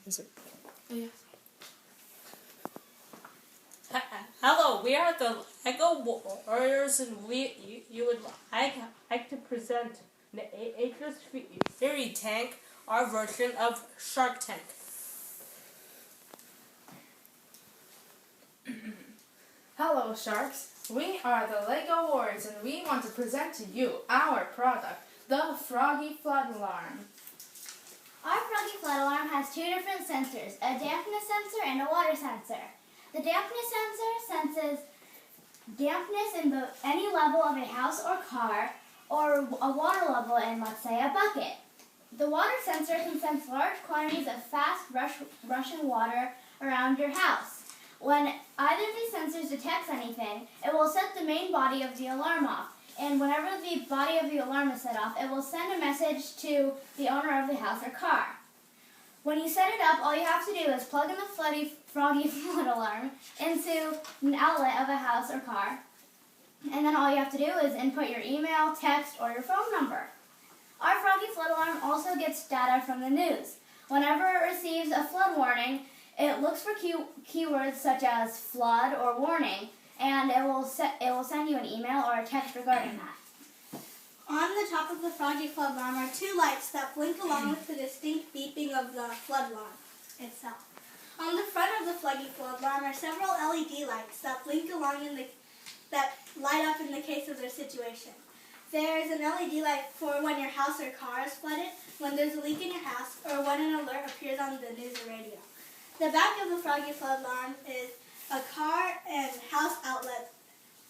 Is it? Oh, yeah. Hello, we are the Lego Warriors, and you would like to present the Acres Fury Tank, our version of Shark Tank. Hello, sharks. We are the Lego Warriors, and we want to present to you our product, the Froggy Flood Alarm. Our Froggy Flood Alarm has two different sensors, a dampness sensor and a water sensor. The dampness sensor senses dampness in any level of a house or car, or a water level in, let's say, a bucket. The water sensor can sense large quantities of fast rushing water around your house. When either of these sensors detects anything, it will set the main body of the alarm off. And whenever the body of the alarm is set off, it will send a message to the owner of the house or car. When you set it up, all you have to do is plug in the Froggy Flood Alarm into an outlet of a house or car. And then all you have to do is input your email, text, or your phone number. Our Froggy Flood Alarm also gets data from the news. Whenever it receives a flood warning, it looks for keywords such as flood or warning, and it will send you an email or a text regarding that. On the top of the Froggy Flood Alarm are two lights that blink along with the distinct beeping of the flood alarm itself. On the front of the Froggy Flood Alarm are several LED lights that blink along that light up in the case of their situation. There is an LED light for when your house or car is flooded, when there's a leak in your house, or when an alert appears on the news or radio. The back of the Froggy Flood Alarm is a car and house outlet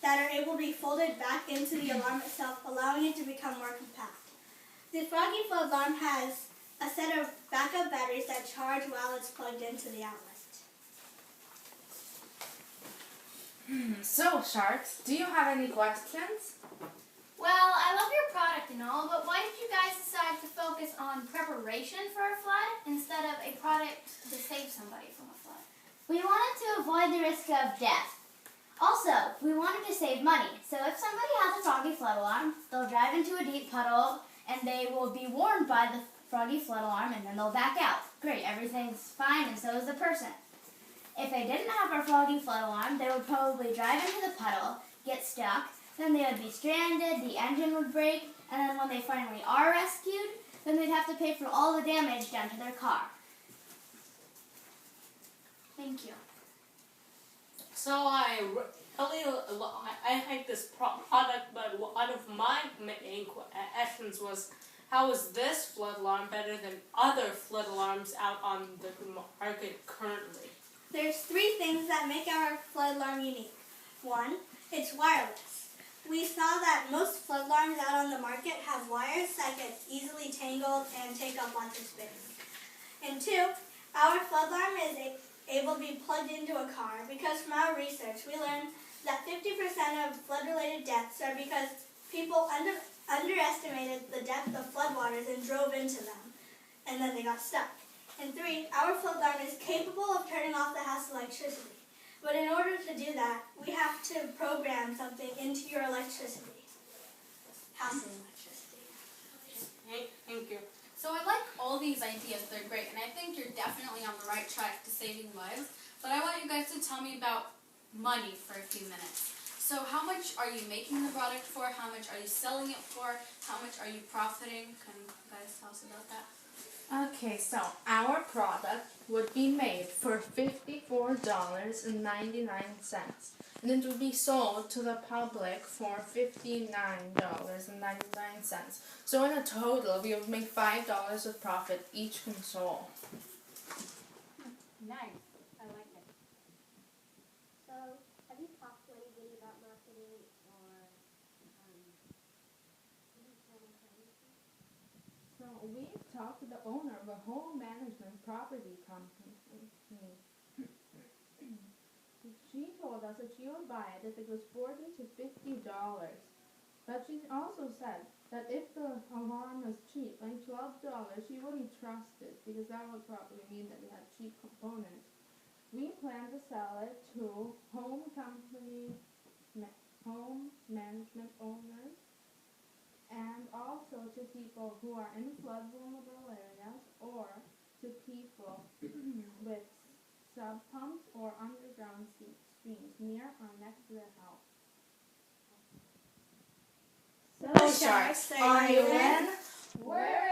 that are able to be folded back into the alarm itself, allowing it to become more compact. The Froggy Flood Alarm has a set of backup batteries that charge while it's plugged into the outlet. So, sharks, do you have any questions? Well, I love your product and all, but why did you guys decide to focus on preparation for a flood instead of a product to save somebody from a flood? We wanted to avoid the risk of death. Also, we wanted to save money, so if somebody has a Froggy Flood Alarm, they'll drive into a deep puddle and they will be warned by the Froggy Flood Alarm and then they'll back out. Great, everything's fine and so is the person. If they didn't have our Froggy Flood Alarm, they would probably drive into the puddle, get stuck, then they would be stranded, the engine would break, and then when they finally are rescued, then they'd have to pay for all the damage done to their car. Thank you. So I like this product, but one of my main questions was, how is this flood alarm better than other flood alarms out on the market currently? There's three things that make our flood alarm unique. One, it's wireless. We saw that most flood alarms out on the market have wires that get easily tangled and take up lots of space. And two, our flood alarm is able to be plugged into a car because from our research we learned that 50% of flood-related deaths are because people underestimated the depth of floodwaters and drove into them, and then they got stuck. And three, our flood alarm is capable of turning off the house electricity. But in order to do that, we have to program something into your electricity. House electricity. Thank you. So I like all these ideas, they're great, and I think you're definitely on the right track to saving lives, but I want you guys to tell me about money for a few minutes. So how much are you making the product for? How much are you selling it for? How much are you profiting? Can you guys tell us about that? Okay, so our product would be made for $54.99, and it would be sold to the public for $59.99. So in a total, we would make $5 of profit each console. Nice. I like it. So, have you talked to anybody about marketing or So we talked to the owner of a home management property company. She told us that she would buy it if it was $40 to $50. But she also said that if the alarm was cheap, like $12, she wouldn't trust it because that would probably mean that it had cheap components. We plan to sell it to home management owners, and also to people who are in flood vulnerable areas or to people sub pumps or underground streams near or next to their house. So, Sharks, are you in? Where